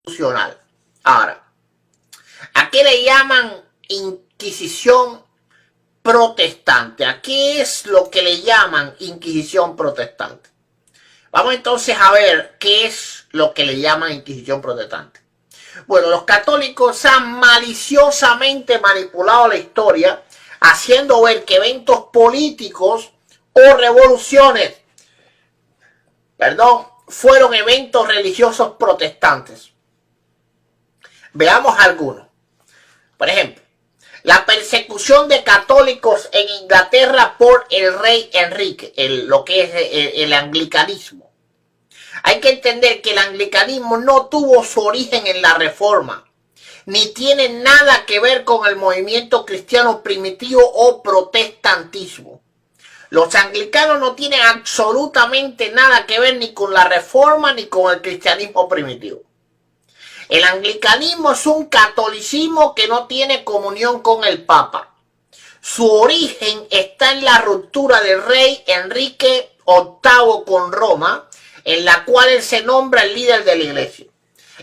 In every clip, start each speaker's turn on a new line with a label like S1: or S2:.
S1: constitucional. Ahora, ¿a qué le llaman Inquisición protestante? ¿A qué es lo que le llaman Inquisición protestante? Vamos entonces a ver qué es lo que le llaman Inquisición protestante. Bueno, los católicos han maliciosamente manipulado la historia, haciendo ver que eventos políticos o revoluciones, fueron eventos religiosos protestantes. Veamos algunos. Por ejemplo, la persecución de católicos en Inglaterra por el rey Enrique, lo que es el anglicanismo. Hay que entender que el anglicanismo no tuvo su origen en la Reforma, ni tiene nada que ver con el movimiento cristiano primitivo o protestantismo. Los anglicanos no tienen absolutamente nada que ver ni con la Reforma ni con el cristianismo primitivo. El anglicanismo es un catolicismo que no tiene comunión con el Papa. Su origen está en la ruptura del rey Enrique VIII con Roma, en la cual él se nombra el líder de la iglesia.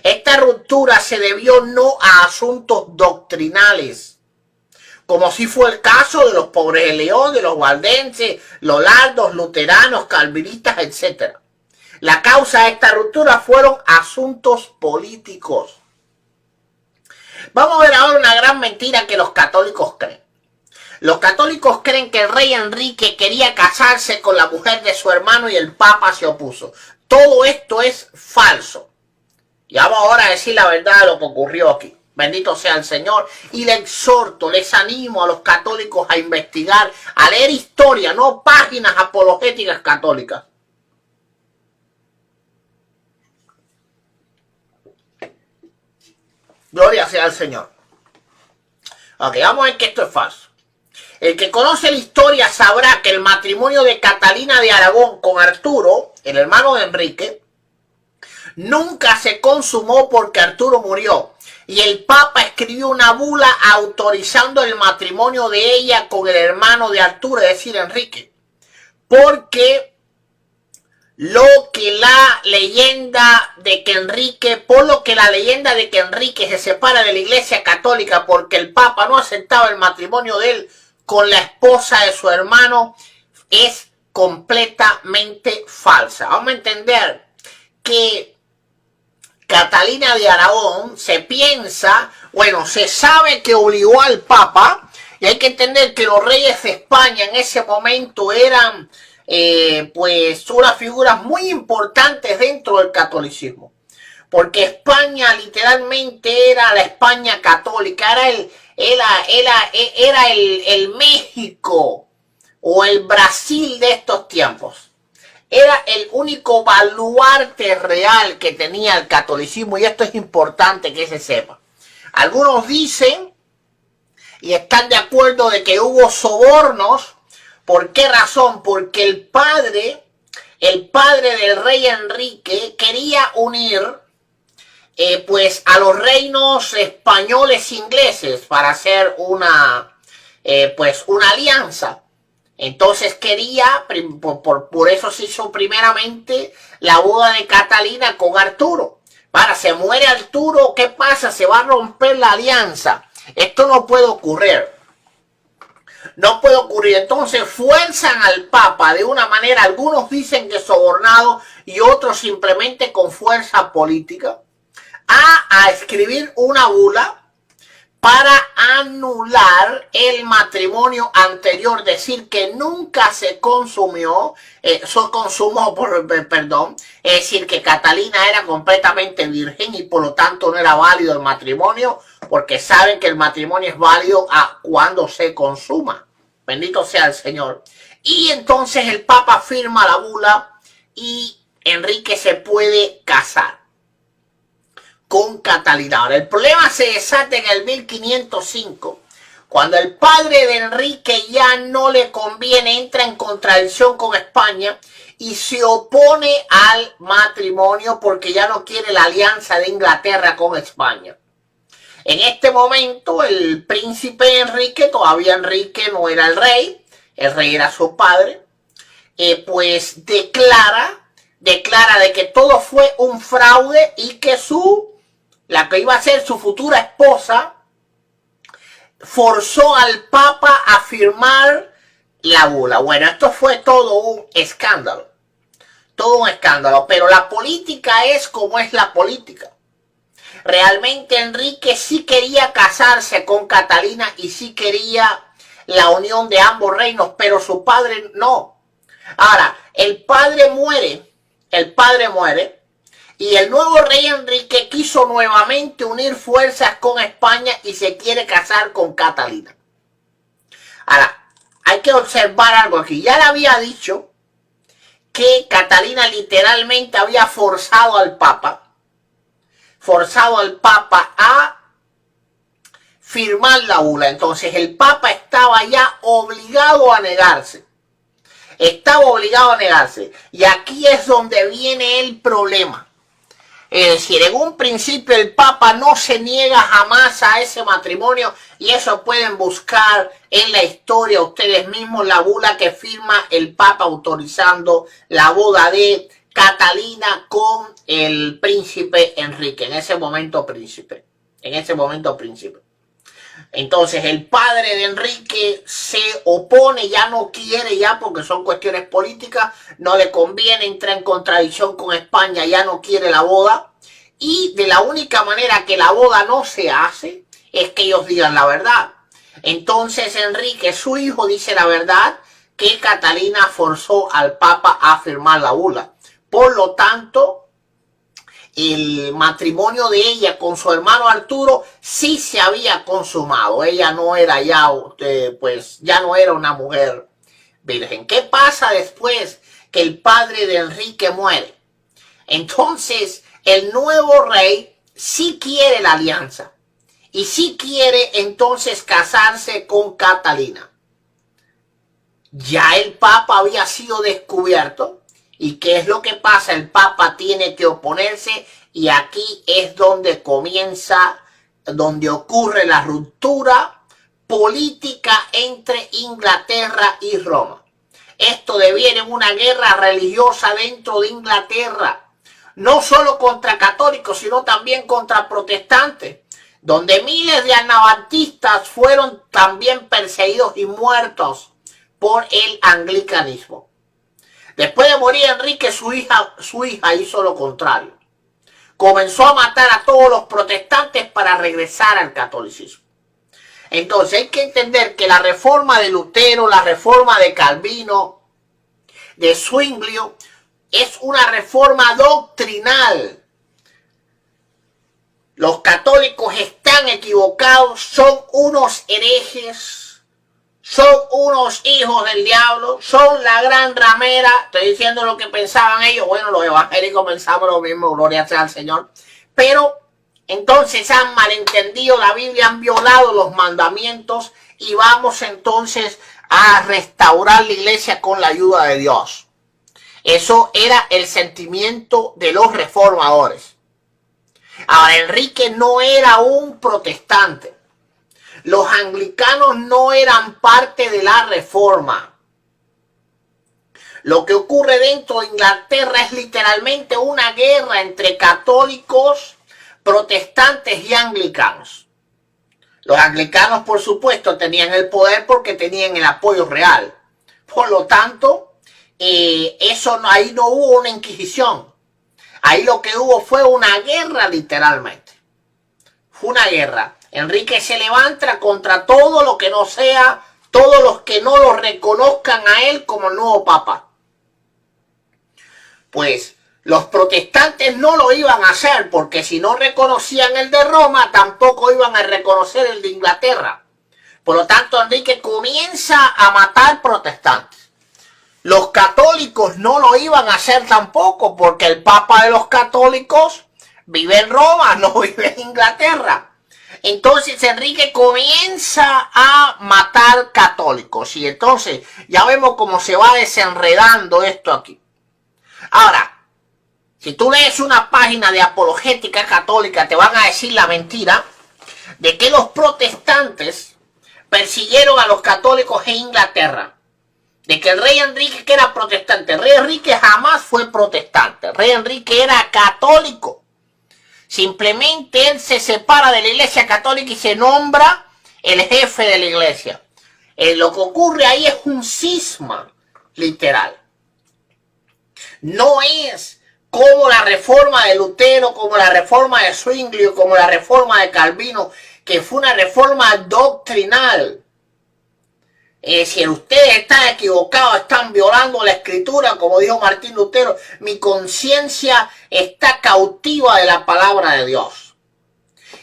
S1: Esta ruptura se debió no a asuntos doctrinales, como si fue el caso de los Pobres de León, de los valdenses, lollardos, luteranos, calvinistas, etc. La causa de esta ruptura fueron asuntos políticos. Vamos a ver ahora una gran mentira que los católicos creen. Los católicos creen que el rey Enrique quería casarse con la mujer de su hermano y el Papa se opuso. Todo esto es falso. Y vamos ahora a decir la verdad de lo que ocurrió aquí. Bendito sea el Señor. Y les exhorto, les animo a los católicos a investigar, a leer historia, no páginas apologéticas católicas. Gloria sea al Señor. Ok, vamos a ver que esto es falso. El que conoce la historia sabrá que el matrimonio de Catalina de Aragón con Arturo, el hermano de Enrique, nunca se consumó porque Arturo murió. Y el Papa escribió una bula autorizando el matrimonio de ella con el hermano de Arturo, es decir, Enrique. Porque por lo que la leyenda de que Enrique se separa de la Iglesia Católica porque el Papa no aceptaba el matrimonio de él con la esposa de su hermano es completamente falsa. Vamos a entender que Catalina de Aragón se sabe que obligó al Papa, y hay que entender que los reyes de España en ese momento eran unas figuras muy importantes dentro del catolicismo, porque España literalmente era la España católica, era el México o el Brasil de estos tiempos. Era el único baluarte real que tenía el catolicismo, y esto es importante que se sepa. Algunos dicen y están de acuerdo de que hubo sobornos. ¿Por qué razón? Porque el padre del rey Enrique quería unir a los reinos españoles ingleses para hacer una alianza. Entonces quería, por eso se hizo primeramente la boda de Catalina con Arturo. Para, se muere Arturo, ¿qué pasa? Se va a romper la alianza. Esto no puede ocurrir. No puede ocurrir. Entonces fuerzan al Papa de una manera, algunos dicen que sobornado y otros simplemente con fuerza política, a escribir una bula para anular el matrimonio anterior, decir que nunca se consumió, es decir, que Catalina era completamente virgen y por lo tanto no era válido el matrimonio, porque saben que el matrimonio es válido cuando se consuma. Bendito sea el Señor. Y entonces el Papa firma la bula y Enrique se puede casar con Catalina. Ahora, el problema se desata en el 1505, cuando el padre de Enrique ya no le conviene, entra en contradicción con España y se opone al matrimonio porque ya no quiere la alianza de Inglaterra con España. En este momento el príncipe Enrique, todavía Enrique no era el rey era su padre, declara de que todo fue un fraude y que su la que iba a ser su futura esposa, forzó al Papa a firmar la bula. Bueno, esto fue todo un escándalo. Todo un escándalo. Pero la política es como es la política. Realmente Enrique sí quería casarse con Catalina y sí quería la unión de ambos reinos, pero su padre no. Ahora, el padre muere y el nuevo rey Enrique quiso nuevamente unir fuerzas con España y se quiere casar con Catalina. Ahora, hay que observar algo aquí. Ya le había dicho que Catalina literalmente había forzado al Papa a firmar la bula. Entonces el Papa estaba ya obligado a negarse. Y aquí es donde viene el problema. Es decir, en un principio el Papa no se niega jamás a ese matrimonio, y eso pueden buscar en la historia ustedes mismos, la bula que firma el Papa autorizando la boda de Catalina con el príncipe Enrique, en ese momento príncipe. Entonces el padre de Enrique se opone, ya no quiere ya porque son cuestiones políticas, no le conviene, entra en contradicción con España, ya no quiere la boda, y de la única manera que la boda no se hace es que ellos digan la verdad. Entonces Enrique, su hijo, dice la verdad, que Catalina forzó al Papa a firmar la bula. Por lo tanto, el matrimonio de ella con su hermano Arturo sí se había consumado. Ella no era ya, ya no era una mujer virgen. ¿Qué pasa después que el padre de Enrique muere? Entonces, el nuevo rey sí quiere la alianza y sí quiere entonces casarse con Catalina. Ya el Papa había sido descubierto. ¿Y qué es lo que pasa? El Papa tiene que oponerse, y aquí es donde ocurre la ruptura política entre Inglaterra y Roma. Esto deviene en una guerra religiosa dentro de Inglaterra, no solo contra católicos, sino también contra protestantes, donde miles de anabatistas fueron también perseguidos y muertos por el anglicanismo. Después de morir Enrique, su hija hizo lo contrario. Comenzó a matar a todos los protestantes para regresar al catolicismo. Entonces hay que entender que la reforma de Lutero, la reforma de Calvino, de Zwinglio, es una reforma doctrinal. Los católicos están equivocados, son unos herejes, son unos hijos del diablo, son la gran ramera. Estoy diciendo lo que pensaban ellos. Bueno, los evangélicos pensamos lo mismo, gloria sea al Señor. Pero entonces han malentendido la Biblia, han violado los mandamientos, y vamos entonces a restaurar la iglesia con la ayuda de Dios. Eso era el sentimiento de los reformadores. Ahora, Enrique no era un protestante. Los anglicanos no eran parte de la reforma. Lo que ocurre dentro de Inglaterra es literalmente una guerra entre católicos, protestantes y anglicanos. Los anglicanos, por supuesto, tenían el poder porque tenían el apoyo real. Por lo tanto, ahí no hubo una inquisición. Ahí lo que hubo fue una guerra, literalmente. Fue una guerra. Enrique se levanta contra todo lo que no sea, todos los que no lo reconozcan a él como el nuevo papa. Pues los protestantes no lo iban a hacer, porque si no reconocían el de Roma, tampoco iban a reconocer el de Inglaterra. Por lo tanto, Enrique comienza a matar protestantes. Los católicos no lo iban a hacer tampoco, porque el papa de los católicos vive en Roma, no vive en Inglaterra. Entonces Enrique comienza a matar católicos, y entonces ya vemos cómo se va desenredando esto aquí. Ahora, si tú lees una página de apologética católica, te van a decir la mentira de que los protestantes persiguieron a los católicos en Inglaterra, de que el rey Enrique, que era protestante, el rey Enrique jamás fue protestante, el rey Enrique era católico. Simplemente él se separa de la Iglesia Católica y se nombra el jefe de la Iglesia. Lo que ocurre ahí es un cisma literal. No es como la reforma de Lutero, como la reforma de Zwingli, como la reforma de Calvino, que fue una reforma doctrinal. Es decir, ustedes están equivocados, están violando la Escritura, como dijo Martín Lutero. Mi conciencia está cautiva de la palabra de Dios.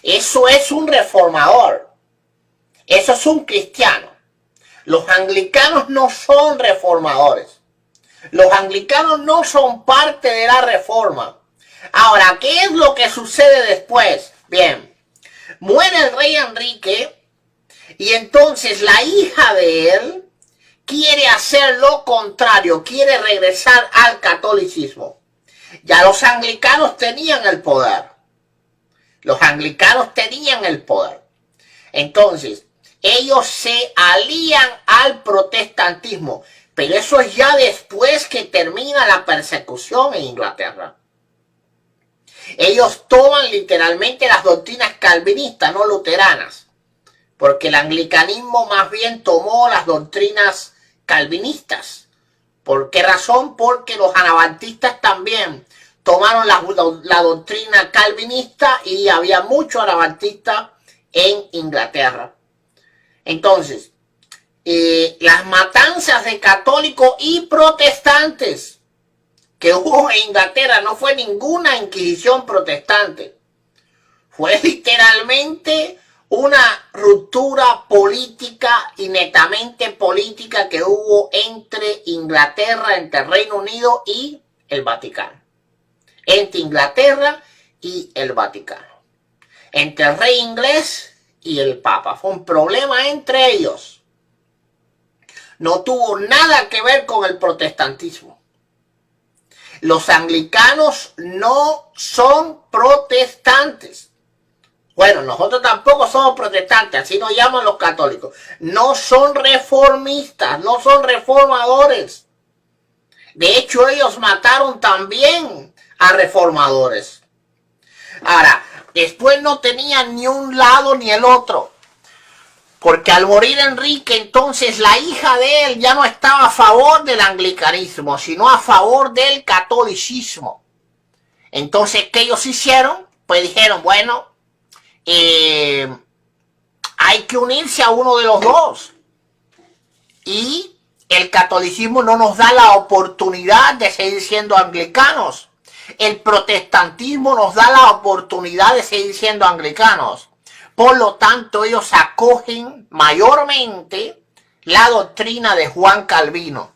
S1: Eso es un reformador. Eso es un cristiano. Los anglicanos no son reformadores. Los anglicanos no son parte de la reforma. Ahora, ¿qué es lo que sucede después? Bien, muere el rey Enrique y entonces la hija de él quiere hacer lo contrario, quiere regresar al catolicismo. Ya los anglicanos tenían el poder. Los anglicanos tenían el poder. Entonces, ellos se alían al protestantismo. Pero eso es ya después que termina la persecución en Inglaterra. Ellos toman literalmente las doctrinas calvinistas, no luteranas. Porque el anglicanismo más bien tomó las doctrinas calvinistas. ¿Por qué razón? Porque los anabantistas también tomaron la doctrina calvinista y había muchos anabantistas en Inglaterra. Entonces, las matanzas de católicos y protestantes que hubo en Inglaterra no fue ninguna inquisición protestante. Fue literalmente una ruptura política y netamente política que hubo entre Inglaterra, entre el Reino Unido y el Vaticano. Entre Inglaterra y el Vaticano. Entre el rey inglés y el Papa. Fue un problema entre ellos. No tuvo nada que ver con el protestantismo. Los anglicanos no son protestantes. Bueno, nosotros tampoco somos protestantes, así nos llaman los católicos. No son reformistas, no son reformadores. De hecho, ellos mataron también a reformadores. Ahora, después no tenían ni un lado ni el otro. Porque al morir Enrique, entonces la hija de él ya no estaba a favor del anglicanismo, sino a favor del catolicismo. Entonces, ¿qué ellos hicieron? Pues dijeron, bueno, hay que unirse a uno de los dos. Y el catolicismo no nos da la oportunidad de seguir siendo anglicanos. El protestantismo nos da la oportunidad de seguir siendo anglicanos. Por lo tanto, ellos acogen mayormente la doctrina de Juan Calvino.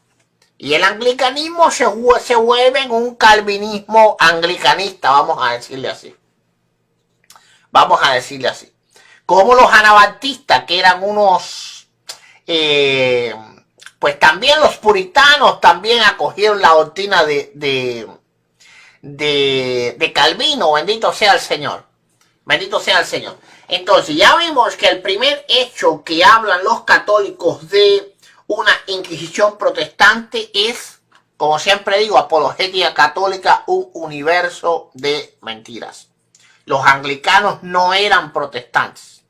S1: Y el anglicanismo se vuelve en un calvinismo anglicanista, vamos a decirle así. Vamos a decirle así. Como los anabantistas, que eran unos... pues también los puritanos también acogieron la doctrina de Calvino. Bendito sea el Señor. Bendito sea el Señor. Entonces ya vimos que el primer hecho que hablan los católicos de una inquisición protestante es, como siempre digo, apologética católica, un universo de mentiras. Los anglicanos no eran protestantes.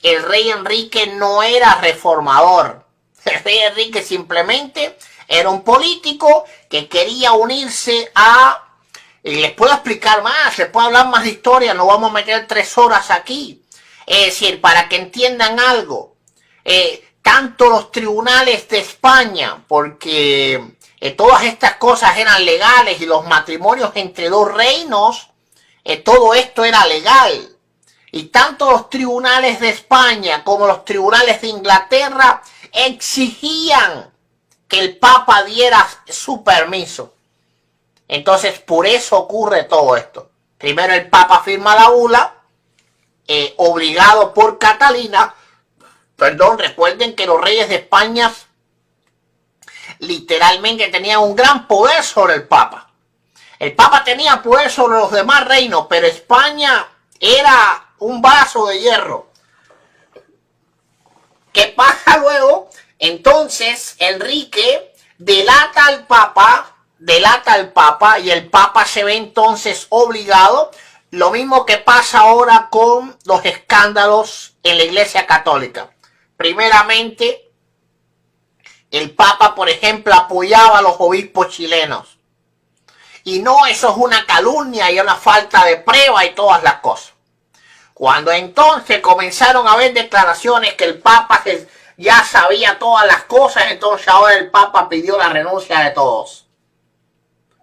S1: El rey Enrique no era reformador. El rey Enrique simplemente era un político que quería unirse a... Y les puedo explicar más, les puedo hablar más de historia, no vamos a meter 3 horas aquí. Es decir, para que entiendan algo, tanto los tribunales de España, porque todas estas cosas eran legales y los matrimonios entre 2 reinos, todo esto era legal. Y tanto los tribunales de España como los tribunales de Inglaterra exigían que el Papa diera su permiso. Entonces, por eso ocurre todo esto. Primero el Papa firma la bula, obligado por Catalina. Perdón, recuerden que los reyes de España literalmente tenían un gran poder sobre el Papa. El Papa tenía poder sobre los demás reinos, pero España era un vaso de hierro. ¿Qué pasa luego? Entonces, Enrique delata al Papa y el Papa se ve entonces obligado Lo mismo que pasa ahora con los escándalos en la Iglesia Católica. Primeramente, el Papa, por ejemplo, apoyaba a los obispos chilenos. Y no, eso es una calumnia y una falta de prueba y todas las cosas. Cuando entonces comenzaron a haber declaraciones que el Papa ya sabía todas las cosas, entonces ahora el Papa pidió la renuncia de todos.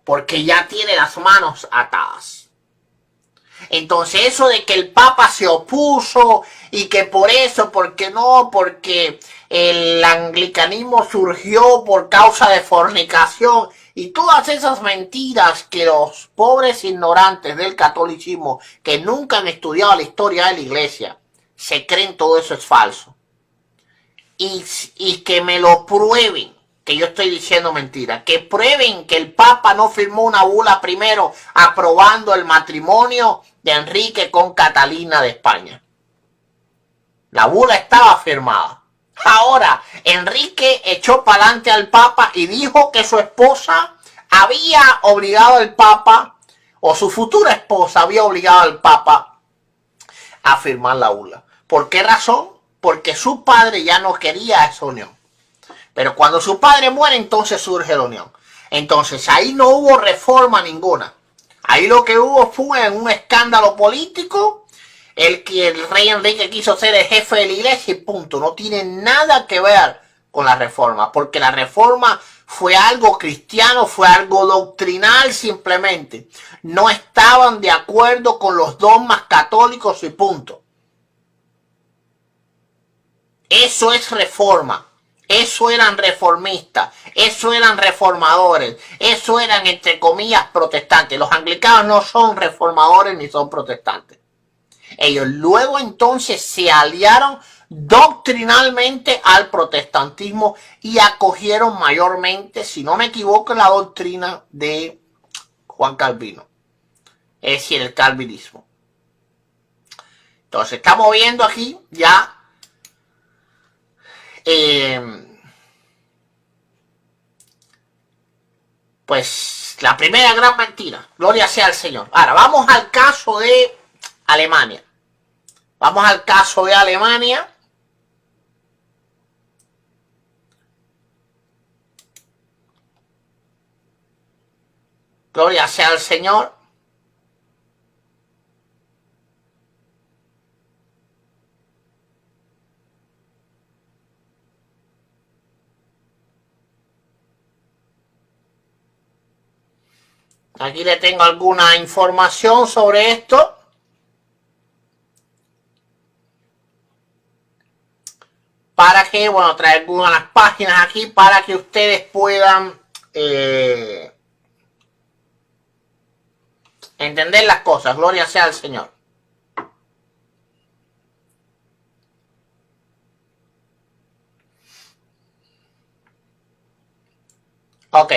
S1: Porque ya tiene las manos atadas. Entonces eso de que el Papa se opuso y que por eso, porque no, porque el anglicanismo surgió por causa de fornicación y todas esas mentiras que los pobres ignorantes del catolicismo que nunca han estudiado la historia de la iglesia se creen, todo eso es falso. Y que me lo prueben que yo estoy diciendo mentira, que prueben que el Papa no firmó una bula primero aprobando el matrimonio de Enrique con Catalina de España. La bula estaba firmada. Ahora, Enrique echó para adelante al Papa y dijo que su esposa había obligado al Papa, o su futura esposa había obligado al Papa a firmar la bula. ¿Por qué razón? Porque su padre ya no quería esa unión. Pero cuando su padre muere, entonces surge la unión. Entonces ahí no hubo reforma ninguna. Ahí lo que hubo fue un escándalo político, el que el rey Enrique quiso ser el jefe de la iglesia y punto. No tiene nada que ver con la reforma, porque la reforma fue algo cristiano, fue algo doctrinal simplemente. No estaban de acuerdo con los dogmas católicos y punto. Eso es reforma. Eso eran reformistas, eso eran reformadores, eso eran entre comillas protestantes. Los anglicanos no son reformadores ni son protestantes. Ellos luego entonces se aliaron doctrinalmente al protestantismo y acogieron mayormente, si no me equivoco, la doctrina de Juan Calvino, es decir, el calvinismo. Entonces estamos viendo aquí ya pues la primera gran mentira. Gloria sea al Señor. Ahora vamos al caso de Alemania. Vamos al caso de Alemania. Gloria sea al Señor. Aquí le tengo alguna información sobre esto. Para que, bueno, traer algunas páginas aquí para que ustedes puedan entender las cosas. Gloria sea al Señor. Ok.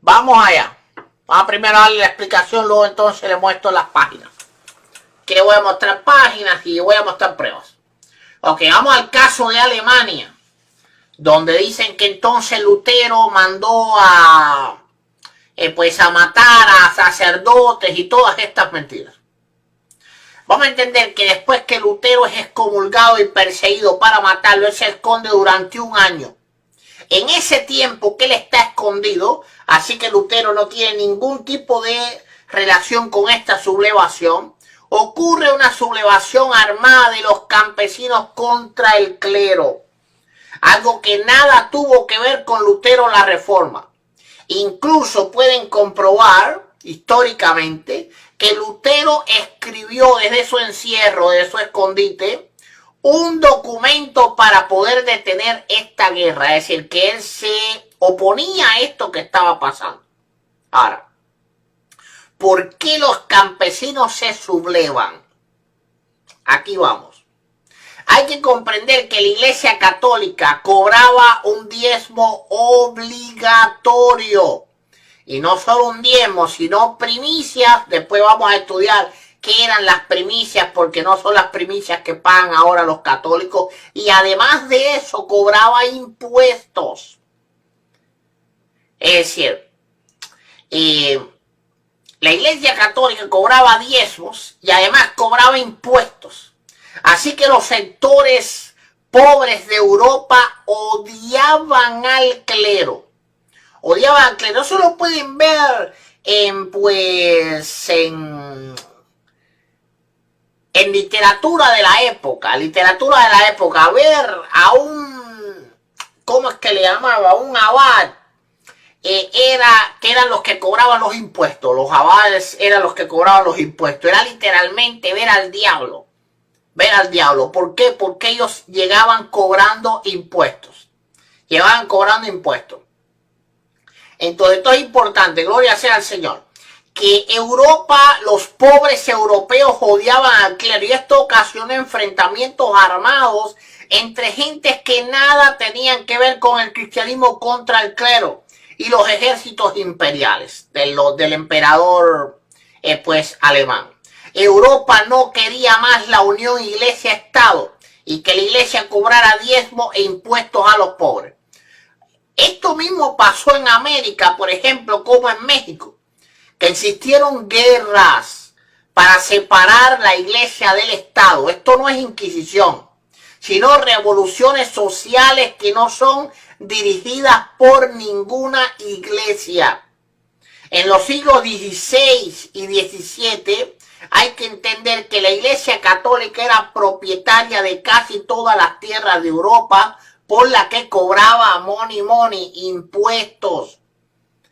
S1: Vamos allá. Vamos a primero darle la explicación, luego entonces le muestro las páginas. Que le voy a mostrar páginas y le voy a mostrar pruebas. Ok, vamos al caso de Alemania, donde dicen que entonces Lutero mandó a matar a sacerdotes y todas estas mentiras. Vamos a entender que después que Lutero es excomulgado y perseguido para matarlo, él se esconde durante un año. En ese tiempo que él está escondido, así que Lutero no tiene ningún tipo de relación con esta sublevación, ocurre una sublevación armada de los campesinos contra el clero. Algo que nada tuvo que ver con Lutero la Reforma. Incluso pueden comprobar históricamente que Lutero escribió desde su encierro, desde su escondite, un documento para poder detener esta guerra. Es decir, que él se oponía a esto que estaba pasando. Ahora, ¿por qué los campesinos se sublevan? Aquí vamos. Hay que comprender que la Iglesia Católica cobraba un diezmo obligatorio. Y no solo un diezmo, sino primicias. Después vamos a estudiar qué eran las primicias, porque no son las primicias que pagan ahora los católicos. Y además de eso, cobraba impuestos. Es decir, la Iglesia Católica cobraba diezmos y además cobraba impuestos. Así que los sectores pobres de Europa odiaban al clero. Odiaban al clero. Eso lo pueden ver en literatura de la época. Ver a un, ¿cómo es que le llamaba? Un abad. Que eran los que cobraban los impuestos. Los abades eran los que cobraban los impuestos. Era literalmente ver al diablo. Ver al diablo. ¿Por qué? Porque ellos llegaban cobrando impuestos. Entonces, esto es importante. Gloria sea al Señor. Que Europa, los pobres europeos odiaban al clero. Y esto ocasionó enfrentamientos armados entre gentes que nada tenían que ver con el cristianismo contra el clero y los ejércitos imperiales del emperador alemán. Europa no quería más la unión iglesia-estado y que la iglesia cobrara diezmos e impuestos a los pobres. Esto mismo pasó en América, por ejemplo, como en México, que existieron guerras para separar la iglesia del estado. Esto no es inquisición, sino revoluciones sociales que no son dirigidas por ninguna iglesia. En los siglos XVI y XVII hay que entender que la Iglesia Católica era propietaria de casi todas las tierras de Europa, por la que cobraba money, impuestos,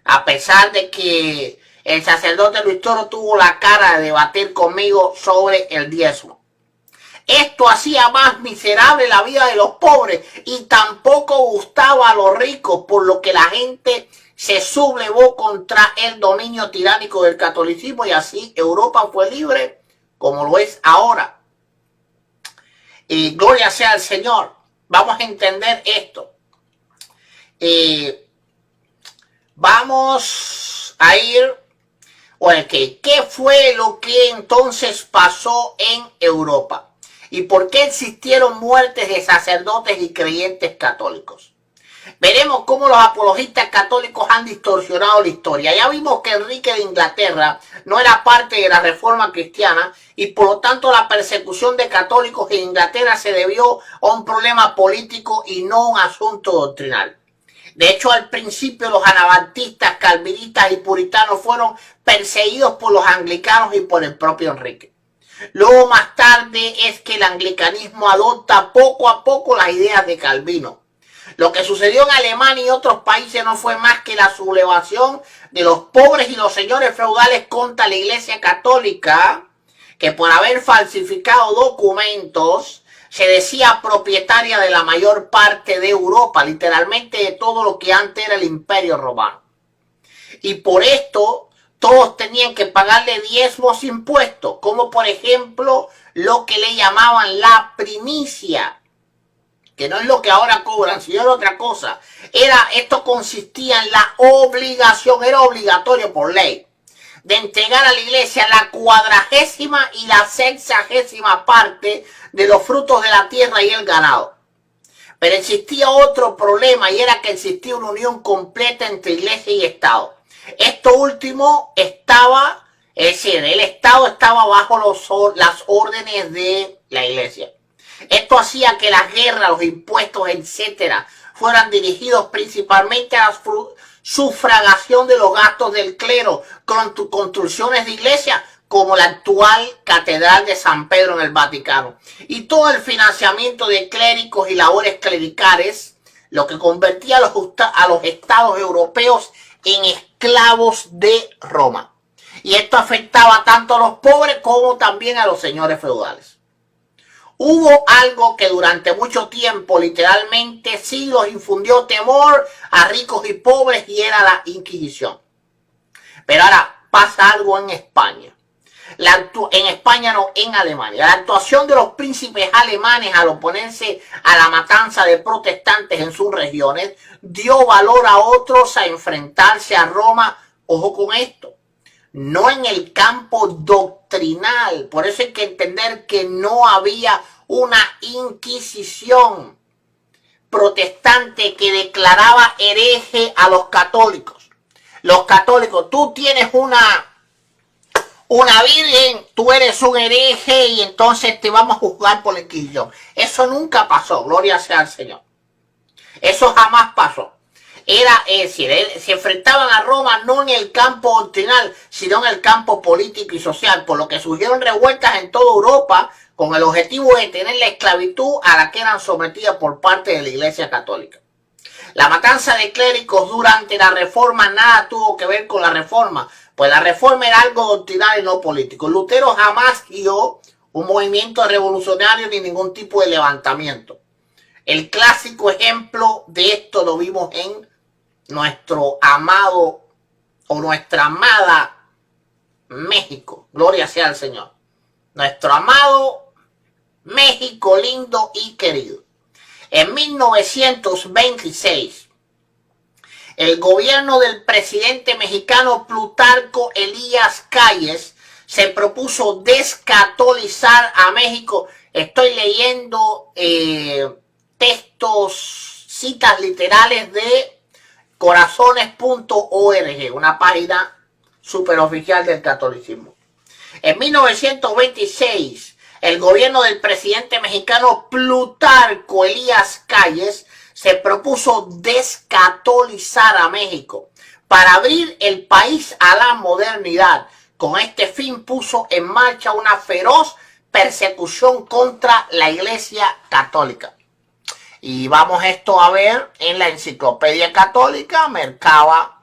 S1: a pesar de que el sacerdote Luis Toro tuvo la cara de debatir conmigo sobre el diezmo. Esto hacía más miserable la vida de los pobres y tampoco gustaba a los ricos, por lo que la gente se sublevó contra el dominio tiránico del catolicismo y así Europa fue libre como lo es ahora. Y gloria sea al Señor. Vamos a entender esto. Vamos a ir. Bueno, ¿qué fue lo que entonces pasó en Europa? ¿Y por qué existieron muertes de sacerdotes y creyentes católicos? Veremos cómo los apologistas católicos han distorsionado la historia. Ya vimos que Enrique de Inglaterra no era parte de la Reforma cristiana y por lo tanto la persecución de católicos en Inglaterra se debió a un problema político y no a un asunto doctrinal. De hecho, al principio los anabaptistas, calvinistas y puritanos fueron perseguidos por los anglicanos y por el propio Enrique. Luego, más tarde, es que el anglicanismo adopta poco a poco las ideas de Calvino. Lo que sucedió en Alemania y otros países no fue más que la sublevación de los pobres y los señores feudales contra la Iglesia Católica, que por haber falsificado documentos se decía propietaria de la mayor parte de Europa, literalmente de todo lo que antes era el Imperio Romano. Y por esto todos tenían que pagarle diezmos impuestos, como por ejemplo lo que le llamaban la primicia, que no es lo que ahora cobran, sino era otra cosa. Esto consistía en la obligación, era obligatorio por ley, de entregar a la iglesia la 40ª y la 60ª parte de los frutos de la tierra y el ganado. Pero existía otro problema y era que existía una unión completa entre iglesia y Estado. Esto último estaba, es decir, el Estado estaba bajo las órdenes de la iglesia. Esto hacía que las guerras, los impuestos, etcétera, fueran dirigidos principalmente a la sufragación de los gastos del clero, con construcciones de iglesias como la actual Catedral de San Pedro en el Vaticano, y todo el financiamiento de clérigos y labores clericales, lo que convertía a los estados europeos en esclavos de Roma. Y esto afectaba tanto a los pobres como también a los señores feudales. Hubo algo que durante mucho tiempo, literalmente siglos, infundió temor a ricos y pobres y era la Inquisición. Pero ahora pasa algo en España. En España no, en Alemania. La actuación de los príncipes alemanes al oponerse a la matanza de protestantes en sus regiones dio valor a otros a enfrentarse a Roma. Ojo con esto. No en el campo doctrinal. Por eso hay que entender que no había una inquisición protestante que declaraba hereje a los católicos. Los católicos, tú tienes una una virgen, tú eres un hereje y entonces te vamos a juzgar por la Inquisición. Eso nunca pasó, gloria sea al Señor. Eso jamás pasó. Era, es decir, se enfrentaban a Roma no en el campo doctrinal, sino en el campo político y social, por lo que surgieron revueltas en toda Europa con el objetivo de detener la esclavitud a la que eran sometidas por parte de la Iglesia Católica. La matanza de clérigos durante la Reforma nada tuvo que ver con la Reforma, pues la Reforma era algo doctrinal y no político. Lutero jamás guió un movimiento revolucionario ni ningún tipo de levantamiento. El clásico ejemplo de esto lo vimos en nuestro amado o nuestra amada México. Gloria sea al Señor. Nuestro amado México lindo y querido. En 1926, el gobierno del presidente mexicano Plutarco Elías Calles se propuso descatolizar a México. Estoy leyendo textos, citas literales de corazones.org, una página superoficial del catolicismo. En 1926, el gobierno del presidente mexicano Plutarco Elías Calles se propuso descatolizar a México para abrir el país a la modernidad. Con este fin puso en marcha una feroz persecución contra la Iglesia Católica. Y vamos esto a ver en la Enciclopedia Católica, Mercaba.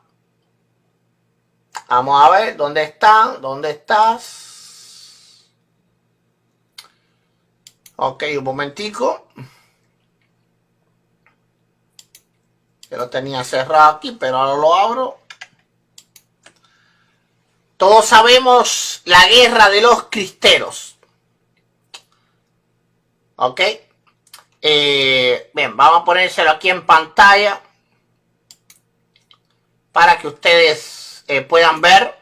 S1: Vamos a ver, ¿dónde están? ¿Dónde estás? Ok, un momentico. Yo lo tenía cerrado aquí, pero ahora lo abro. Todos sabemos la guerra de los cristeros. Ok. Bien, vamos a ponérselo aquí en pantalla para que ustedes puedan ver.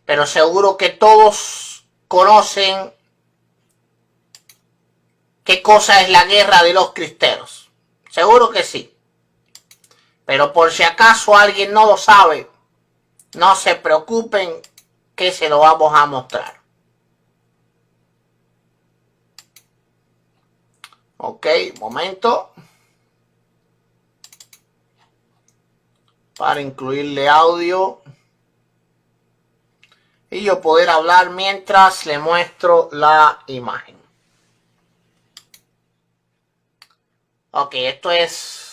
S1: Pero seguro que todos conocen qué cosa es la guerra de los cristeros. Seguro que sí. Pero por si acaso alguien no lo sabe, no se preocupen que se lo vamos a mostrar. Ok, momento. Para incluirle audio. Y yo poder hablar mientras le muestro la imagen. Ok, esto es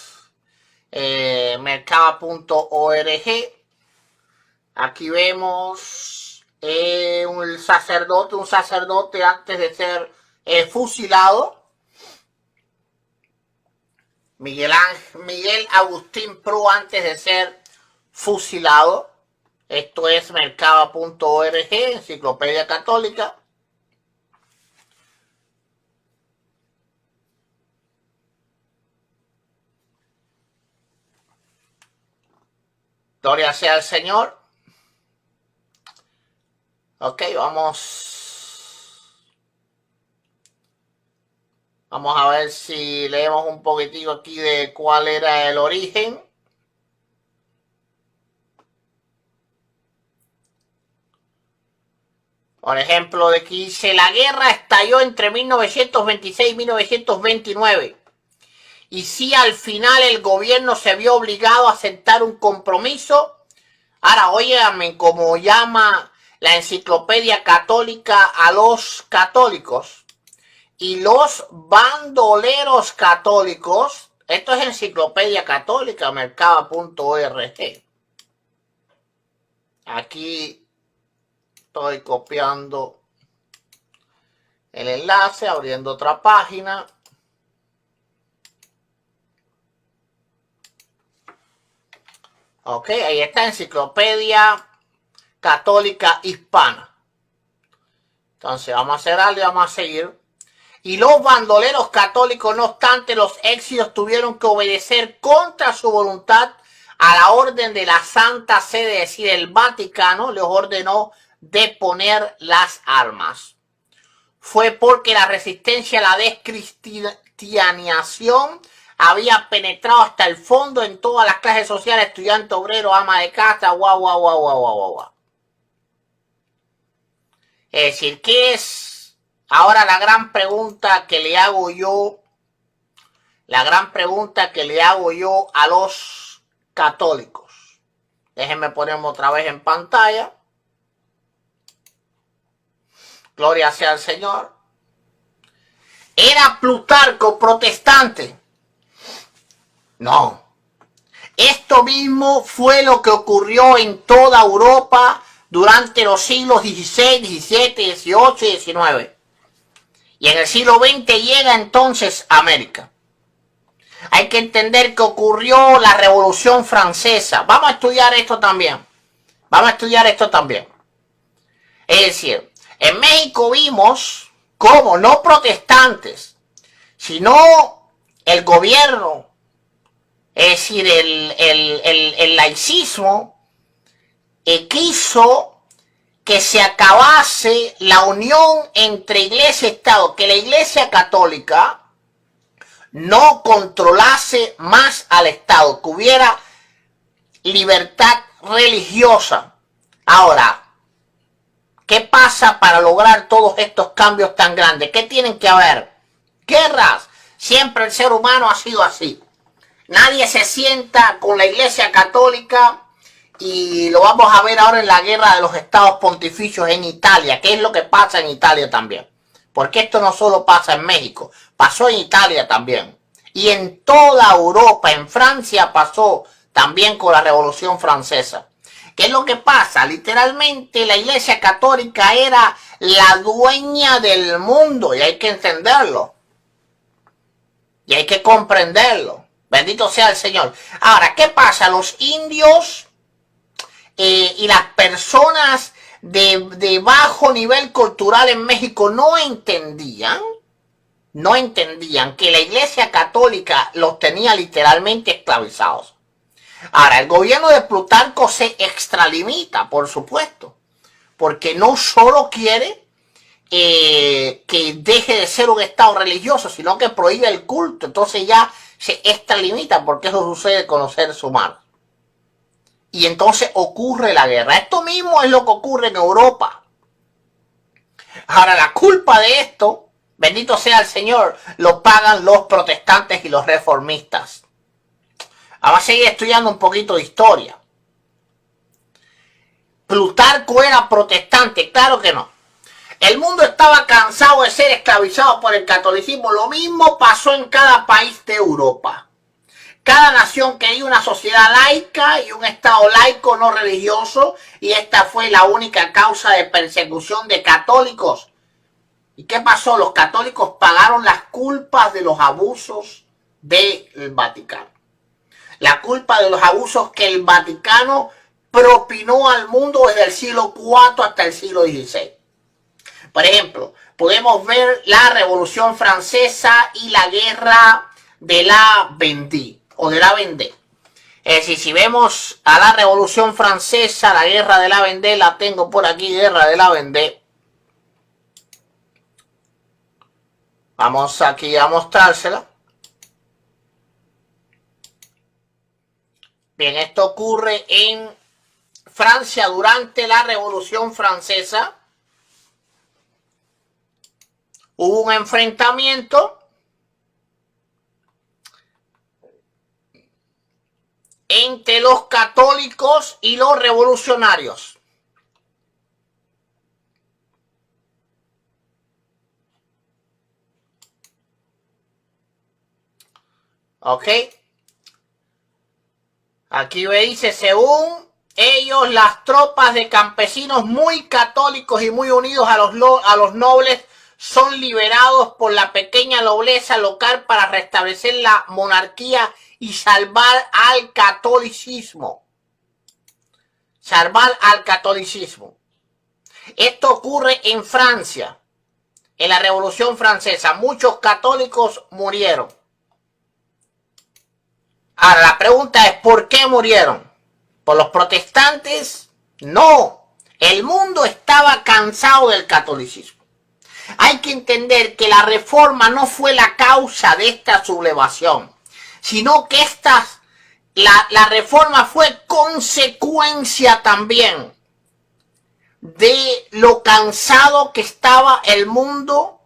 S1: mercaba.org. Aquí vemos un sacerdote antes de ser fusilado. Miguel Agustín Pro antes de ser fusilado. Esto es mercaba.org, Enciclopedia Católica. Gloria sea al Señor. Ok, vamos a ver si leemos un poquitico aquí de cuál era el origen. Por ejemplo, de aquí dice, la guerra estalló entre 1926 y 1929. Y si al final el gobierno se vio obligado a aceptar un compromiso. Ahora, óiganme, como llama la Enciclopedia Católica a los católicos y los bandoleros católicos. Esto es Enciclopedia Católica, mercaba.org. Aquí estoy copiando el enlace, abriendo otra página. Ok, ahí está Enciclopedia Católica Hispana. Entonces vamos a hacer algo y vamos a seguir. Y los bandoleros católicos, no obstante los éxitos, tuvieron que obedecer contra su voluntad a la orden de la Santa Sede, es decir, el Vaticano les ordenó deponer las armas. Fue porque la resistencia a la descristianización había penetrado hasta el fondo en todas las clases sociales, estudiante, obrero, ama de casa, guau. Es decir, ¿qué es ahora la gran pregunta que le hago yo? La gran pregunta que le hago yo a los católicos. Déjenme ponerme otra vez en pantalla. Gloria sea al Señor. ¿Era Plutarco protestante? No. Esto mismo fue lo que ocurrió en toda Europa durante los siglos XVI, XVII, XVIII y XIX. Y en el siglo XX llega entonces a América. Hay que entender que ocurrió la Revolución Francesa. Vamos a estudiar esto también. Es decir, en México vimos cómo no protestantes, sino el gobierno, es decir, el laicismo, quiso que se acabase la unión entre iglesia y Estado, que la iglesia católica no controlase más al Estado, que hubiera libertad religiosa. Ahora, ¿qué pasa para lograr todos estos cambios tan grandes? ¿Qué tienen que haber? Guerras. Siempre el ser humano ha sido así. Nadie se sienta con la iglesia católica, y lo vamos a ver ahora en la guerra de los estados pontificios en Italia. ¿Qué es lo que pasa en Italia también? Porque esto no solo pasa en México, pasó en Italia también. Y en toda Europa, en Francia pasó también con la Revolución Francesa. ¿Qué es lo que pasa? Literalmente la Iglesia Católica era la dueña del mundo, y hay que entenderlo. Y hay que comprenderlo. Bendito sea el Señor. Ahora, ¿qué pasa? Los indios y las personas de bajo nivel cultural en México no entendían que la Iglesia Católica los tenía literalmente esclavizados. Ahora, el gobierno de Plutarco se extralimita, por supuesto, porque no solo quiere que deje de ser un estado religioso, sino que prohíbe el culto. Entonces ya se extralimita, porque eso sucede con los seres humanos. Y entonces ocurre la guerra. Esto mismo es lo que ocurre en Europa. Ahora, la culpa de esto, bendito sea el Señor, lo pagan los protestantes y los reformistas. Vamos a seguir estudiando un poquito de historia. ¿Plutarco era protestante? Claro que no. El mundo estaba cansado de ser esclavizado por el catolicismo. Lo mismo pasó en cada país de Europa. Cada nación quería una sociedad laica y un estado laico no religioso, y esta fue la única causa de persecución de católicos. ¿Y qué pasó? Los católicos pagaron las culpas de los abusos del Vaticano. La culpa de los abusos que el Vaticano propinó al mundo desde el siglo IV hasta el siglo XVI. Por ejemplo, podemos ver la Revolución Francesa y la Guerra de la Vendée, o de la Vendée. Es decir, si vemos a la Revolución Francesa, la Guerra de la Vendée, la tengo por aquí, Guerra de la Vendée. Vamos aquí a mostrársela. Bien, esto ocurre en Francia durante la Revolución Francesa. Hubo un enfrentamiento entre los católicos y los revolucionarios. ¿Ok? Aquí me dice, según ellos, las tropas de campesinos muy católicos y muy unidos a los nobles son liberados por la pequeña nobleza local para restablecer la monarquía y salvar al catolicismo. Salvar al catolicismo. Esto ocurre en Francia, en la Revolución Francesa. Muchos católicos murieron. Ahora, la pregunta es, ¿por qué murieron? ¿Por los protestantes? No. El mundo estaba cansado del catolicismo. Hay que entender que la reforma no fue la causa de esta sublevación, sino que la reforma fue consecuencia también de lo cansado que estaba el mundo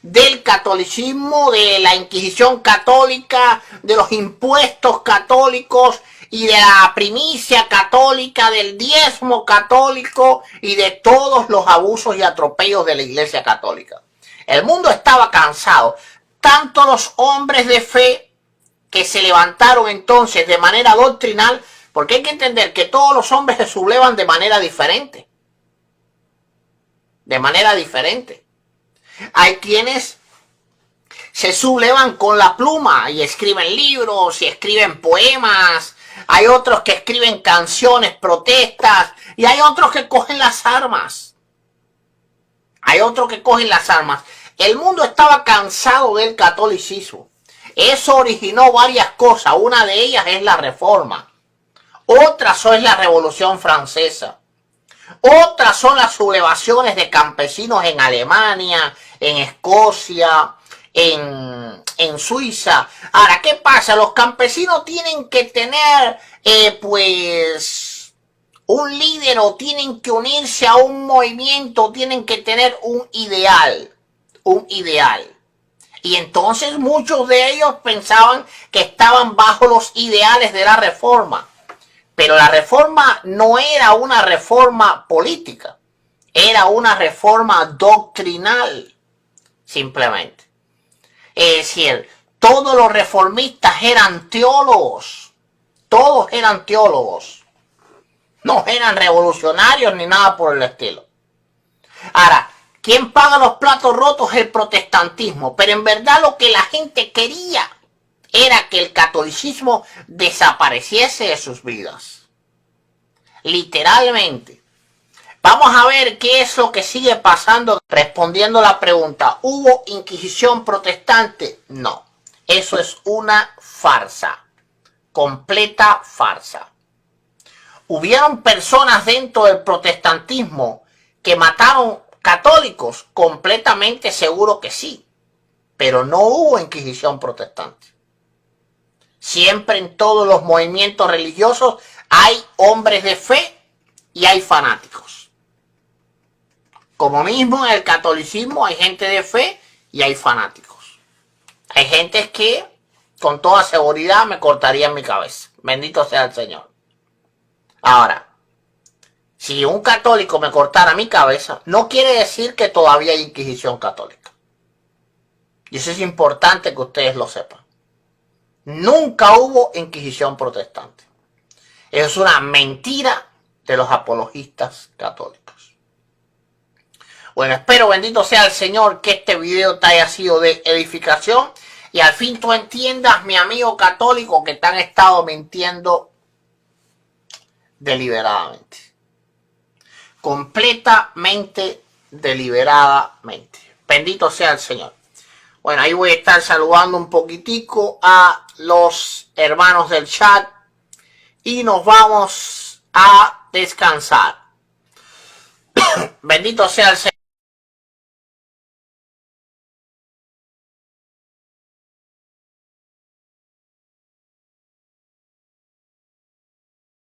S1: del catolicismo, de la Inquisición católica, de los impuestos católicos y de la primicia católica, del diezmo católico y de todos los abusos y atropellos de la Iglesia católica. El mundo estaba cansado. Tanto los hombres de fe que se levantaron entonces de manera doctrinal, porque hay que entender que todos los hombres se sublevan de manera diferente. De manera diferente. Hay quienes se sublevan con la pluma y escriben libros y escriben poemas. Hay otros que escriben canciones, protestas, y hay otros que cogen las armas. Hay otros que cogen las armas. El mundo estaba cansado del catolicismo. Eso originó varias cosas. Una de ellas es la Reforma. Otras son la Revolución Francesa. Otras son las sublevaciones de campesinos en Alemania, en Escocia, en Suiza. Ahora, ¿qué pasa? Los campesinos tienen que tener, pues, un líder o tienen que unirse a un movimiento, tienen que tener un ideal. Un ideal. Y entonces muchos de ellos pensaban que estaban bajo los ideales de la Reforma. Pero la Reforma no era una reforma política, era una reforma doctrinal, simplemente. Es decir, todos los reformistas eran teólogos, todos eran teólogos, no eran revolucionarios ni nada por el estilo. Ahora, ¿quién paga los platos rotos? El protestantismo, pero en verdad lo que la gente quería era que el catolicismo desapareciese de sus vidas. Literalmente. Vamos a ver qué es lo que sigue pasando. Respondiendo la pregunta, ¿hubo inquisición protestante? No. Eso es una farsa. Completa farsa. ¿Hubieron personas dentro del protestantismo que mataron católicos? Completamente seguro que sí. Pero no hubo inquisición protestante. Siempre en todos los movimientos religiosos hay hombres de fe y hay fanáticos. Como mismo en el catolicismo hay gente de fe y hay fanáticos. Hay gente que con toda seguridad me cortarían mi cabeza. Bendito sea el Señor. Ahora, si un católico me cortara mi cabeza, no quiere decir que todavía hay inquisición católica. Y eso es importante que ustedes lo sepan. Nunca hubo inquisición protestante. Eso es una mentira de los apologistas católicos. Bueno, espero, bendito sea el Señor, que este video te haya sido de edificación y al fin tú entiendas, mi amigo católico, que te han estado mintiendo deliberadamente. Completamente deliberadamente. Bendito sea el Señor. Bueno, ahí voy a estar saludando un poquitico a los hermanos del chat y nos vamos a descansar. Bendito sea el Señor.